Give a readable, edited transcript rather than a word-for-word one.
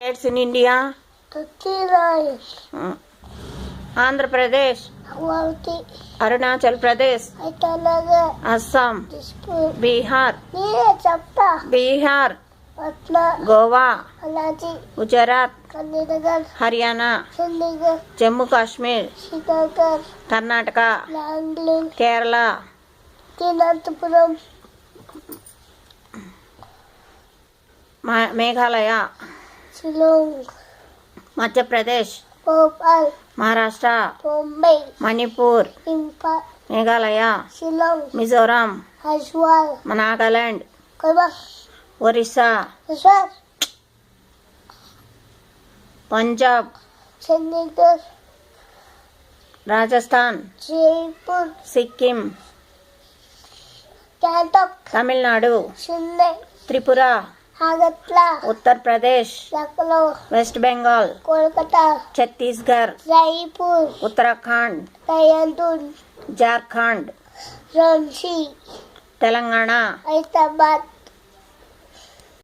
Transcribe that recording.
States in India. Andhra Pradesh, Arunachal Pradesh, Assam, Bihar, Goa, Gujarat, Haryana, Jammu Kashmir, Karnataka, Kerala, Meghalaya, Madhya Pradesh, Maharashtra, Manipur, Meghalaya, Mizoram, Nagaland, Orissa, Punjab, Rajasthan, Sikkim, Tamil Nadu, Tripura, Uttar Pradesh, west Bengal, Chhattisgarh, Uttarakhand, Jharkhand, Telangana,